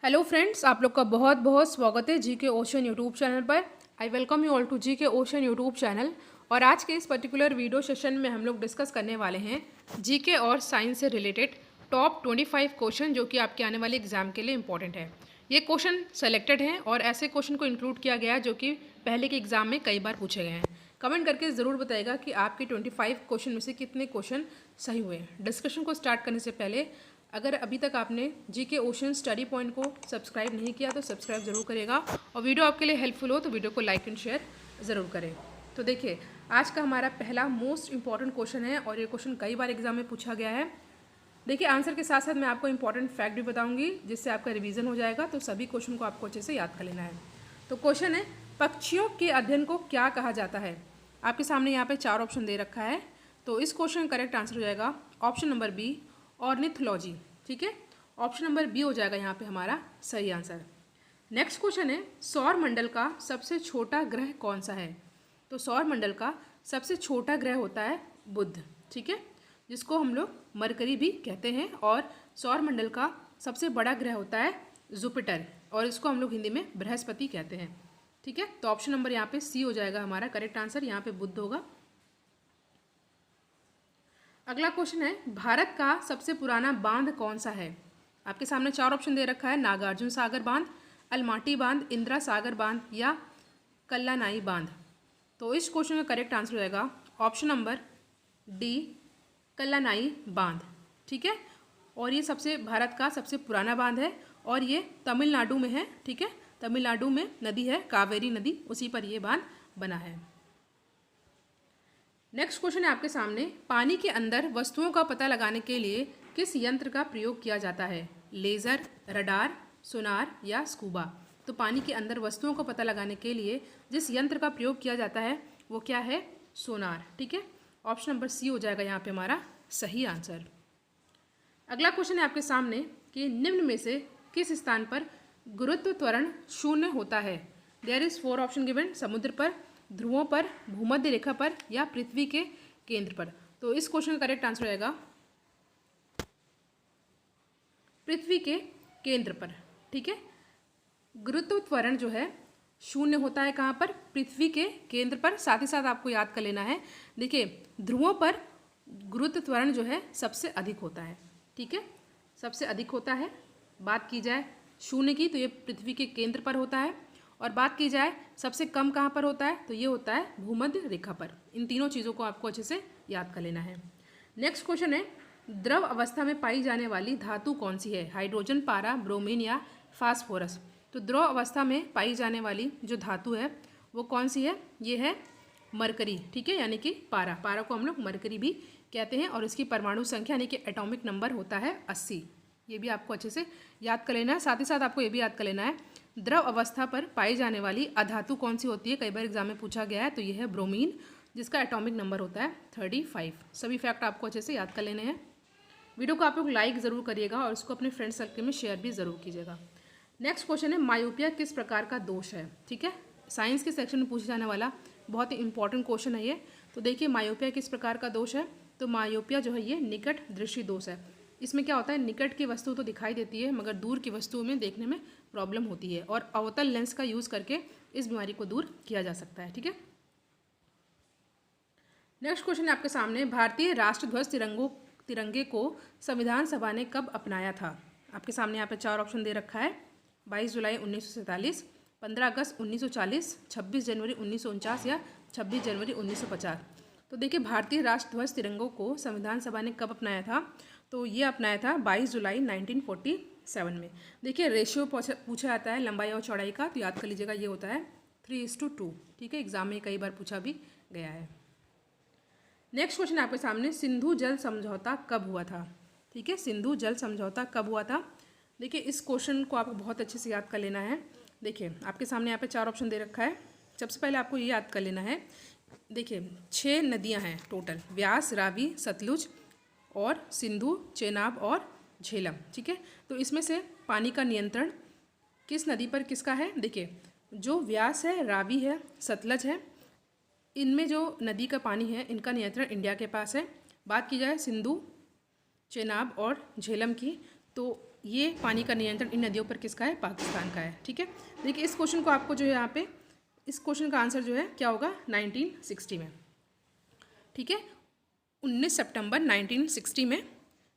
Hello friends, आप लोग का बहुत बहुत स्वागत है जीके ओशन यूट्यूब चैनल पर। I welcome you all to GK ocean YouTube channel. और आज के इस पर्टिकुलर वीडियो सेशन में हम लोग डिस्कस करने वाले हैं जीके और साइंस से रिलेटेड टॉप 25 क्वेश्चन जो कि आपके आने वाले एग्जाम के लिए इंपॉर्टेंट है। ये क्वेश्चन सेलेक्टेड हैं और ऐसे क्वेश्चन को इंक्लूड किया गया है जो कि पहले के एग्जाम में कई बार पूछे गए हैं। कमेंट करके ज़रूर बताइएगा कि आपके 25 क्वेश्चन में से कितने क्वेश्चन सही हुए हैं। डिस्कशन को स्टार्ट करने से पहले अगर अभी तक आपने जीके ओशन स्टडी पॉइंट को सब्सक्राइब नहीं किया तो सब्सक्राइब ज़रूर करेगा और वीडियो आपके लिए हेल्पफुल हो तो वीडियो को लाइक एंड शेयर ज़रूर करें। तो देखिए, आज का हमारा पहला मोस्ट इंपॉर्टेंट क्वेश्चन है और ये क्वेश्चन कई बार एग्जाम में पूछा गया है। देखिए, आंसर के साथ साथ मैं आपको इंपॉर्टेंट फैक्ट भी बताऊंगी जिससे आपका रिवीजन हो जाएगा, तो सभी क्वेश्चन को आपको अच्छे से याद कर लेना है। तो क्वेश्चन है, पक्षियों के अध्ययन को क्या कहा जाता है? आपके सामने यहाँ पे 4 ऑप्शन दे रखा है, तो इस क्वेश्चन का करेक्ट आंसर हो जाएगा ऑप्शन नंबर बी, ऑर्निथोलॉजी। ठीक है, ऑप्शन नंबर बी हो जाएगा यहाँ पे हमारा सही आंसर। नेक्स्ट क्वेश्चन है, सौर मंडल का सबसे छोटा ग्रह कौन सा है? तो सौर मंडल का सबसे छोटा ग्रह होता है बुध। ठीक है, जिसको हम लोग मरकरी भी कहते हैं। और सौर मंडल का सबसे बड़ा ग्रह होता है जुपिटर और इसको हम लोग हिंदी में बृहस्पति कहते हैं। ठीक है, तो ऑप्शन नंबर यहाँ पे सी हो जाएगा हमारा करेक्ट आंसर, यहाँ पे बुध होगा। अगला क्वेश्चन है, भारत का सबसे पुराना बांध कौन सा है? आपके सामने 4 ऑप्शन दे रखा है, नागार्जुन सागर बांध, अलमाटी बांध, इंदिरा सागर बांध या कल्लानाई बांध। तो इस क्वेश्चन का करेक्ट आंसर हो जाएगा ऑप्शन नंबर डी, कल्लानाई बांध। ठीक है, और ये भारत का सबसे पुराना बांध है और ये तमिलनाडु में है। ठीक है, तमिलनाडु में नदी है कावेरी नदी, उसी पर ये बांध बना है। नेक्स्ट क्वेश्चन है आपके सामने, पानी के अंदर वस्तुओं का पता लगाने के लिए किस यंत्र का प्रयोग किया जाता है? लेज़र, रडार, सोनार या स्कूबा। तो पानी के अंदर वस्तुओं का पता लगाने के लिए जिस यंत्र का प्रयोग किया जाता है वो क्या है? सोनार। ठीक है, ऑप्शन नंबर सी हो जाएगा यहाँ पे हमारा सही आंसर। अगला क्वेश्चन है आपके सामने कि निम्न में से किस स्थान पर गुरुत्व त्वरण शून्य होता है? देयर इज 4 ऑप्शन गिवन, समुद्र पर, ध्रुवों पर, भूमध्य रेखा पर या पृथ्वी के केंद्र पर। तो इस क्वेश्चन का करेक्ट आंसर रहेगा पृथ्वी के केंद्र पर। ठीक है, गुरुत्व त्वरण जो है शून्य होता है कहाँ पर? पृथ्वी के केंद्र पर। साथ ही साथ आपको याद कर लेना है, देखिए ध्रुवों पर गुरुत्व त्वरण जो है सबसे अधिक होता है। ठीक है, सबसे अधिक होता है। बात की जाए शून्य की तो ये पृथ्वी के केंद्र पर होता है, और बात की जाए सबसे कम कहाँ पर होता है तो ये होता है भूमध्य रेखा पर। इन तीनों चीज़ों को आपको अच्छे से याद कर लेना है। नेक्स्ट क्वेश्चन है, द्रव अवस्था में पाई जाने वाली धातु कौन सी है? हाइड्रोजन, पारा, ब्रोमीन या फास्फोरस। तो द्रव अवस्था में पाई जाने वाली जो धातु है वो कौन सी है? ये है मरकरी। ठीक है, यानी कि पारा। पारा को हम लोग मरकरी भी कहते हैं और इसकी परमाणु संख्या यानी कि एटॉमिक नंबर होता है 80। ये भी आपको अच्छे से याद कर लेना है। साथ ही साथ आपको ये भी याद कर लेना है, द्रव अवस्था पर पाई जाने वाली अधातु कौन सी होती है? कई बार एग्जाम में पूछा गया है, तो ये है ब्रोमीन, जिसका एटॉमिक नंबर होता है 35। सभी फैक्ट आपको अच्छे से याद कर लेने हैं। वीडियो को आप लोग लाइक ज़रूर करिएगा और इसको अपने फ्रेंड सर्कल में शेयर भी ज़रूर कीजिएगा। नेक्स्ट क्वेश्चन है, मायोपिया किस प्रकार का दोष है? ठीक है, साइंस के सेक्शन में पूछा जाने वाला बहुत ही इंपॉर्टेंट क्वेश्चन है ये। तो देखिए, मायोपिया किस प्रकार का दोष है? तो मायोपिया जो है ये निकट दृष्टि दोष है। इसमें क्या होता है, निकट की वस्तु तो दिखाई देती है मगर दूर की वस्तुओं में देखने में प्रॉब्लम होती है और अवतल लेंस का यूज़ करके इस बीमारी को दूर किया जा सकता है। ठीक है, नेक्स्ट क्वेश्चन है आपके सामने, भारतीय राष्ट्रध्वज तिरंगे को संविधान सभा ने कब अपनाया था? आपके सामने यहाँ पे 4 ऑप्शन दे रखा है, 22 जुलाई 1947, 15 अगस्त 1940, 26 जनवरी 1949 या 26 जनवरी 1950। तो देखिए, भारतीय राष्ट्रध्वज तिरंगों को संविधान सभा ने कब अपनाया था? तो ये अपनाया था 22 जुलाई 1947 में। देखिए, रेशियो पूछा जाता है लंबाई और चौड़ाई का, तो याद कर लीजिएगा ये होता है 3:2। ठीक है, एग्जाम में कई बार पूछा भी गया है। नेक्स्ट क्वेश्चन आपके सामने, सिंधु जल समझौता कब हुआ था? ठीक है, सिंधु जल समझौता कब हुआ था? देखिए, इस क्वेश्चन को आपको बहुत अच्छे से याद कर लेना है। देखिए, आपके सामने यहाँ पे 4 ऑप्शन दे रखा है। सबसे पहले आपको ये याद कर लेना है, देखिए 6 नदियाँ हैं टोटल, व्यास, रावी, सतलुज और सिंधु, चेनाब और झेलम। ठीक है, तो इसमें से पानी का नियंत्रण किस नदी पर किसका है? देखिए, जो व्यास है, रावी है, सतलज है, इनमें जो नदी का पानी है इनका नियंत्रण इंडिया के पास है। बात की जाए सिंधु, चेनाब और झेलम की, तो ये पानी का नियंत्रण इन नदियों पर किसका है? पाकिस्तान का है। ठीक है, देखिए इस क्वेश्चन को आपको जो है यहाँ पे इस क्वेश्चन का आंसर जो है क्या होगा? 1960 में। ठीक है, 19 सितंबर 1960 में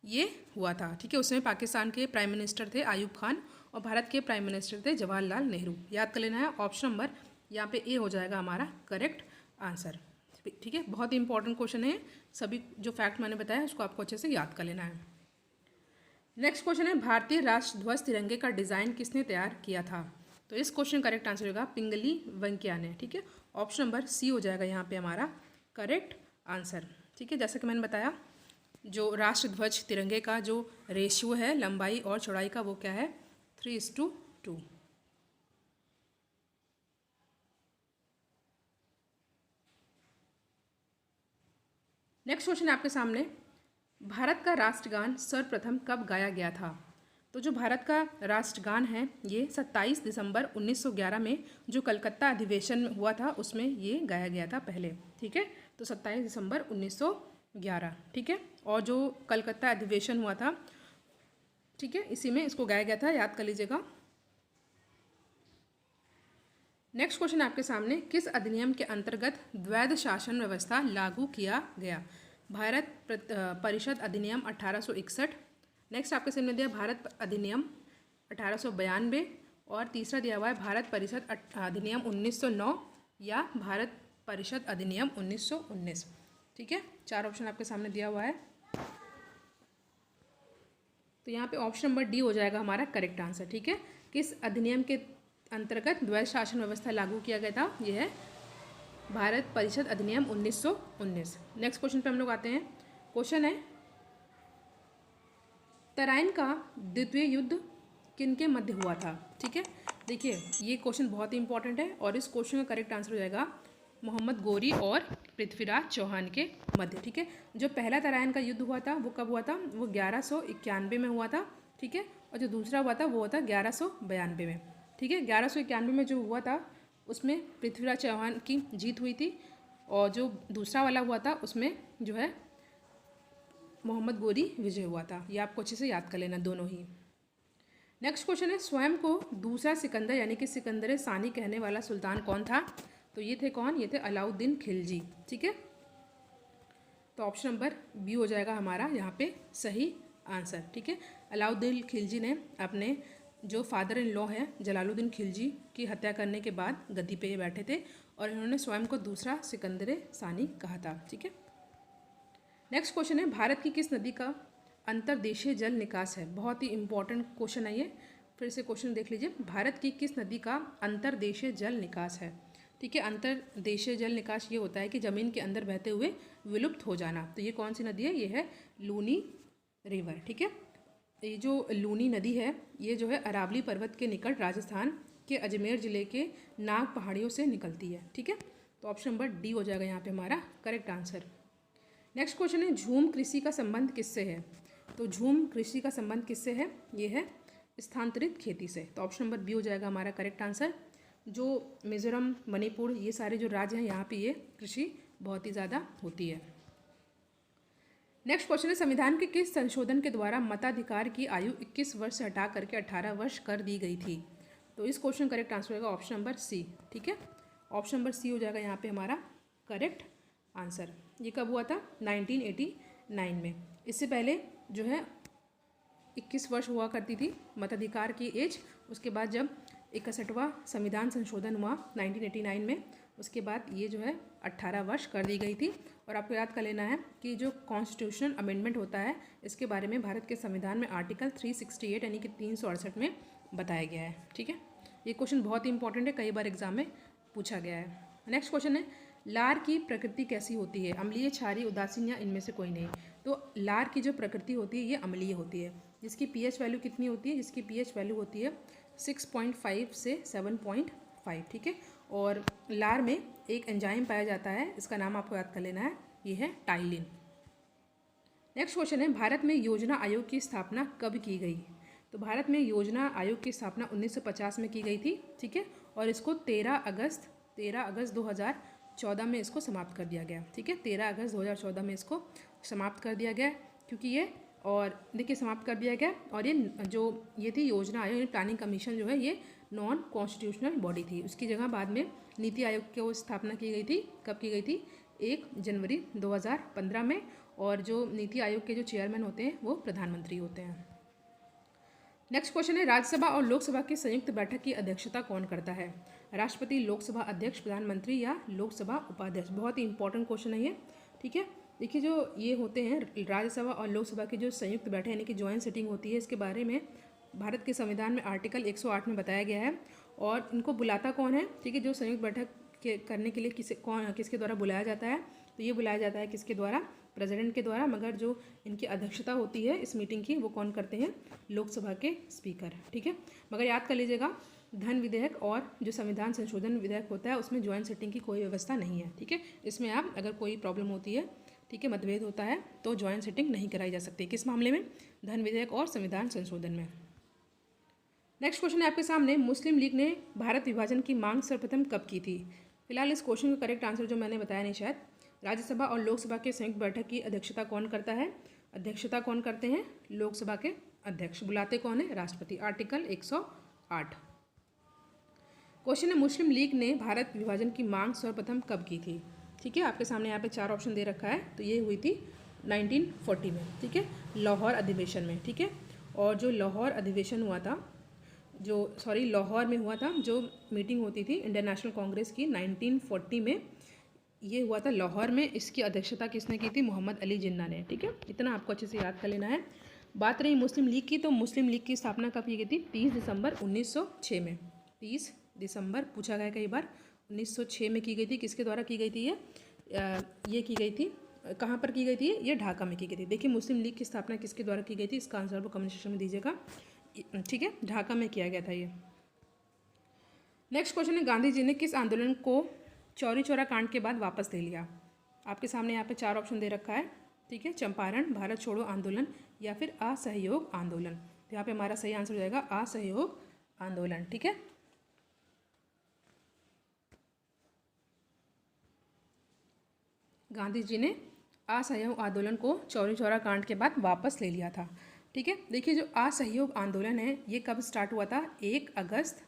ये हुआ था। ठीक है, उसमें पाकिस्तान के प्राइम मिनिस्टर थे आयूब खान और भारत के प्राइम मिनिस्टर थे जवाहरलाल नेहरू। याद कर लेना है, ऑप्शन नंबर यहाँ पे ए हो जाएगा हमारा करेक्ट आंसर। ठीक है, बहुत ही इंपॉर्टेंट क्वेश्चन है, सभी जो फैक्ट मैंने बताया उसको आपको अच्छे से याद कर लेना है। नेक्स्ट क्वेश्चन है, भारतीय राष्ट्र ध्वज तिरंगे का डिज़ाइन किसने तैयार किया था? तो इस क्वेश्चन करेक्ट आंसर होगा पिंगली वेंकैया ने। ठीक है, ऑप्शन नंबर सी हो जाएगा यहाँ पे हमारा करेक्ट आंसर। ठीक है, जैसा कि मैंने बताया जो राष्ट्र ध्वज तिरंगे का जो रेशियो है लंबाई और चौड़ाई का वो क्या है? 3:2। नेक्स्ट क्वेश्चन आपके सामने, भारत का राष्ट्रगान सर्वप्रथम कब गाया गया था? तो जो भारत का राष्ट्रगान है ये 27 दिसंबर 1911 में जो कलकत्ता अधिवेशन में हुआ था उसमें ये गाया गया था पहले। ठीक है, तो 27 दिसंबर 1911। ठीक है, और जो कलकत्ता अधिवेशन हुआ था, ठीक है, इसी में इसको गाया गया था, याद कर लीजिएगा। नेक्स्ट क्वेश्चन आपके सामने, किस अधिनियम के अंतर्गत द्वैध शासन व्यवस्था लागू किया गया? भारत परिषद अधिनियम 1861। नेक्स्ट आपके सामने दिया भारत अधिनियम 1892 और तीसरा दिया हुआ है भारत परिषद अधिनियम 1909 या भारत परिषद अधिनियम 1919। ठीक है, 4 ऑप्शन आपके सामने दिया हुआ है, तो यहाँ पे ऑप्शन नंबर डी हो जाएगा हमारा करेक्ट आंसर। ठीक है, किस अधिनियम के अंतर्गत द्वैध शासन व्यवस्था लागू किया गया था? यह है भारत परिषद अधिनियम 1919। नेक्स्ट क्वेश्चन पे हम लोग आते हैं। क्वेश्चन है, तराइन का द्वितीय युद्ध किनके मध्य हुआ था? ठीक है, देखिए ये क्वेश्चन बहुत ही इंपॉर्टेंट है और इस क्वेश्चन का करेक्ट आंसर हो जाएगा मोहम्मद गोरी और पृथ्वीराज चौहान के मध्य। ठीक है, जो पहला तराइन का युद्ध हुआ था वो कब हुआ था? वो 1191 में हुआ था। ठीक है, और जो दूसरा हुआ था वो हुआ था 1192 में। ठीक है, 1191 में जो हुआ था उसमें पृथ्वीराज चौहान की जीत हुई थी और जो दूसरा वाला हुआ था उसमें जो है मोहम्मद गोरी विजय हुआ था। ये आपको अच्छे से याद कर लेना दोनों ही। नेक्स्ट क्वेश्चन है, स्वयं को दूसरा सिकंदर यानी कि सिकंदर सानी कहने वाला सुल्तान कौन था? तो ये थे कौन? ये थे अलाउद्दीन खिलजी। ठीक है, तो ऑप्शन नंबर बी हो जाएगा हमारा यहाँ पे सही आंसर। ठीक है, अलाउद्दीन खिलजी ने अपने जो फादर इन लॉ है जलालुद्दीन खिलजी की हत्या करने के बाद गद्दी पे बैठे थे और इन्होंने स्वयं को दूसरा सिकंदर सानी कहा था। ठीक है, नेक्स्ट क्वेश्चन है, भारत की किस नदी का अंतर्देशीय जल निकास है? बहुत ही इंपॉर्टेंट क्वेश्चन है ये, फिर से क्वेश्चन देख लीजिए। भारत की किस नदी का अंतर्देशीय जल निकास है? ठीक है, अंतर्देशीय जल निकास ये होता है कि ज़मीन के अंदर बहते हुए विलुप्त हो जाना। तो ये कौन सी नदी है? ये है लूनी रिवर। ठीक है, ये जो लूनी नदी है ये जो है अरावली पर्वत के निकट राजस्थान के अजमेर ज़िले के नाग पहाड़ियों से निकलती है। ठीक है, तो ऑप्शन नंबर डी हो जाएगा यहाँ पे हमारा करेक्ट आंसर। नेक्स्ट क्वेश्चन है, झूम कृषि का संबंध किससे है? तो झूम कृषि का संबंध किससे है? ये है स्थानांतरित खेती से। तो ऑप्शन नंबर बी हो जाएगा हमारा करेक्ट आंसर। जो मिजोरम, मणिपुर, ये सारे जो राज्य हैं यहाँ पे ये कृषि बहुत ही ज़्यादा होती है। नेक्स्ट क्वेश्चन है, संविधान के किस संशोधन के द्वारा मताधिकार की आयु 21 वर्ष से हटा करके 18 वर्ष कर दी गई थी? तो इस क्वेश्चन करेक्ट आंसर होगा ऑप्शन नंबर सी। ठीक है, ऑप्शन नंबर सी हो जाएगा यहाँ पे हमारा करेक्ट आंसर। ये कब हुआ था? 1989 में। इससे पहले जो है 21 वर्ष हुआ करती थी मताधिकार की एज। उसके बाद जब 61वां संविधान संशोधन हुआ 1989 में, उसके बाद ये जो है 18 वर्ष कर दी गई थी। और आपको याद कर लेना है कि जो कॉन्स्टिट्यूशनल अमेंडमेंट होता है इसके बारे में भारत के संविधान में आर्टिकल 368 यानी कि 368 में बताया गया है। ठीक है, ये क्वेश्चन बहुत ही इंपॉर्टेंट है, कई बार एग्जाम में पूछा गया है। नेक्स्ट क्वेश्चन है, लार की प्रकृति कैसी होती है? अम्लीय, क्षारीय, उदासीन या इनमें से कोई नहीं? तो लार की जो प्रकृति होती है ये अम्लीय होती है, जिसकी पीएच वैल्यू कितनी होती है? जिसकी पीएच वैल्यू होती है 6.5 से 7.5। ठीक है, और लार में एक एंजाइम पाया जाता है, इसका नाम आपको याद कर लेना है, ये है टाइलिन। नेक्स्ट क्वेश्चन है, भारत में योजना आयोग की स्थापना कब की गई? तो भारत में योजना आयोग की स्थापना 1950 में की गई थी। ठीक है, और इसको 13 अगस्त 2014 में इसको समाप्त कर दिया गया। ठीक है, 13 अगस्त 2014 में इसको समाप्त कर दिया गया, क्योंकि ये और देखिए समाप्त कर दिया गया। और ये थी योजना आयोग यानी प्लानिंग कमीशन जो है ये नॉन कॉन्स्टिट्यूशनल बॉडी थी। उसकी जगह बाद में नीति आयोग की स्थापना की गई थी। कब की गई थी? 1 जनवरी 2015 में। और जो नीति आयोग के जो चेयरमैन होते हैं वो प्रधानमंत्री होते हैं। नेक्स्ट क्वेश्चन है, राज्यसभा और लोकसभा की संयुक्त बैठक की अध्यक्षता कौन करता है? राष्ट्रपति, लोकसभा अध्यक्ष, प्रधानमंत्री या लोकसभा उपाध्यक्ष? बहुत ही इंपॉर्टेंट क्वेश्चन है ये। ठीक है, देखिए जो ये होते हैं राज्यसभा और लोकसभा की जो संयुक्त बैठक यानी कि जॉइंट सिटिंग होती है, इसके बारे में भारत के संविधान में आर्टिकल 108 में बताया गया है। और इनको बुलाता कौन है? ठीक है, जो संयुक्त बैठक करने के लिए किसके द्वारा बुलाया जाता है? तो ये बुलाया जाता है किसके द्वारा? प्रेसिडेंट के द्वारा। मगर जो इनकी अध्यक्षता होती है इस मीटिंग की वो कौन करते हैं? लोकसभा के स्पीकर। ठीक है, मगर याद कर लीजिएगा धन विधेयक और जो संविधान संशोधन विधेयक होता है उसमें ज्वाइंट सिटिंग की कोई व्यवस्था नहीं है। ठीक है, इसमें आप अगर कोई प्रॉब्लम होती है, ठीक है, मतभेद होता है तो ज्वाइंट सिटिंग नहीं कराई जा सकती। किस मामले में? धन विधेयक और संविधान संशोधन में। नेक्स्ट क्वेश्चन है आपके सामने, मुस्लिम लीग ने भारत विभाजन की मांग सर्वप्रथम कब की थी? फिलहाल इस क्वेश्चन का करेक्ट आंसर जो मैंने बताया नहीं शायद। राज्यसभा और लोकसभा के संयुक्त बैठक की अध्यक्षता कौन करता है? अध्यक्षता कौन करते हैं? लोकसभा के अध्यक्ष। बुलाते कौन है? राष्ट्रपति। आर्टिकल 108। क्वेश्चन है, मुस्लिम लीग ने भारत विभाजन की मांग सर्वप्रथम कब की थी? ठीक है, आपके सामने यहाँ पे 4 ऑप्शन दे रखा है। तो ये हुई थी 1940 में। ठीक है, लाहौर अधिवेशन में। ठीक है, और जो लाहौर अधिवेशन हुआ था, लाहौर में हुआ था जो मीटिंग होती थी इंडियन नेशनल कांग्रेस की 1940 में, ये हुआ था लाहौर में। इसकी अध्यक्षता किसने की थी? मोहम्मद अली जिन्ना ने। ठीक है, इतना आपको अच्छे से याद कर लेना है। बात रही मुस्लिम लीग की, तो मुस्लिम लीग की स्थापना कब की गई थी? 30 दिसंबर 1906 में। 30 दिसंबर पूछा गया कई बार, 1906 में की गई थी। किसके द्वारा की गई थी? ये की गई थी, कहाँ पर की गई थी? ये ढाका में की गई थी। देखिए मुस्लिम लीग की स्थापना किसके द्वारा की गई थी? इसका आंसर आपको कमेंट सेक्शन में दीजिएगा। ठीक है, ढाका में किया गया था ये। नेक्स्ट क्वेश्चन है, गांधी जी ने किस आंदोलन को चौरी चौरा कांड के बाद वापस ले लिया? आपके सामने यहाँ पे 4 ऑप्शन दे रखा है। ठीक है, चंपारण, भारत छोड़ो आंदोलन या फिर असहयोग आंदोलन। तो यहाँ पे हमारा सही आंसर हो जाएगा असहयोग आंदोलन। ठीक है, गांधी जी ने असहयोग आंदोलन को चौरी चौरा कांड के बाद वापस ले लिया था। ठीक है, देखिए जो असहयोग आंदोलन है ये कब स्टार्ट हुआ था? 1 अगस्त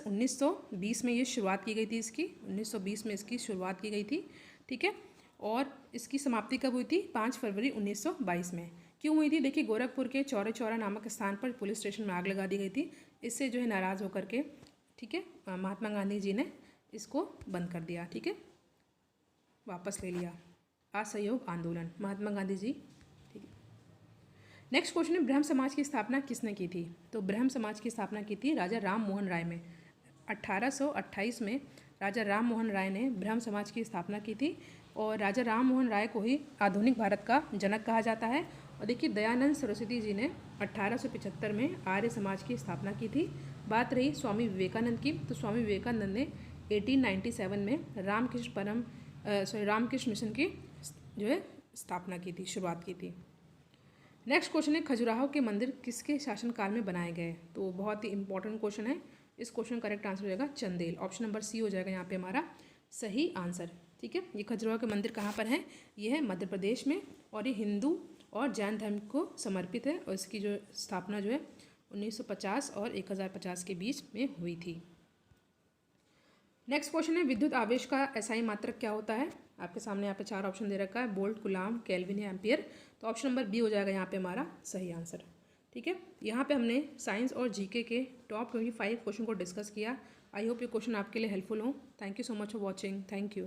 1920 में ये शुरुआत की गई थी इसकी। 1920 में इसकी शुरुआत की गई थी। ठीक है, और इसकी समाप्ति कब हुई थी? 5 फरवरी 1922 में। क्यों हुई थी? देखिए गोरखपुर के चौरा चौरा नामक स्थान पर पुलिस स्टेशन में आग लगा दी गई थी। इससे जो है नाराज़ होकर के, ठीक है, महात्मा गांधी जी ने इसको बंद कर दिया। ठीक है, वापस ले लिया। असहयोग आंदोलन, महात्मा गांधी जी। ठीक है, नेक्स्ट क्वेश्चन है, ब्रह्म समाज की स्थापना किसने की थी? तो ब्रह्म समाज की स्थापना की थी राजा राम मोहन राय में। 1828 में राजा राम मोहन राय ने ब्रह्म समाज की स्थापना की थी। और राजा राम मोहन राय को ही आधुनिक भारत का जनक कहा जाता है। और देखिए दयानंद सरस्वती जी ने 1875 में आर्य समाज की स्थापना की थी। बात रही स्वामी विवेकानंद की, तो स्वामी विवेकानंद ने 1897 में रामकृष्ण मिशन की जो है स्थापना की थी, शुरुआत की थी। नेक्स्ट क्वेश्चन है, खजुराहो के मंदिर किसके शासनकाल में बनाए गए? तो बहुत ही इंपॉर्टेंट क्वेश्चन है। इस क्वेश्चन का करेक्ट आंसर हो जाएगा चंदेल। ऑप्शन नंबर सी हो जाएगा यहाँ पे हमारा सही आंसर। ठीक है, ये खजुराहो के मंदिर कहाँ पर है? ये है मध्य प्रदेश में। और ये हिंदू और जैन धर्म को समर्पित है। और इसकी जो स्थापना जो है 1950 और 1050 के बीच में हुई थी। नेक्स्ट क्वेश्चन है, विद्युत आवेश का एसआई मात्रक क्या होता है? आपके सामने यहाँ पे 4 ऑप्शन दे रखा है, वोल्ट, कूलाम, केल्विन या एम्पियर। तो ऑप्शन नंबर बी हो जाएगा यहाँ पे हमारा सही आंसर। ठीक है, यहाँ पे हमने साइंस और जीके के टॉप 25 क्वेश्चन को डिस्कस किया। आई होप ये क्वेश्चन आपके लिए हेल्पफुल हो। Thank you so much for watching. Thank you.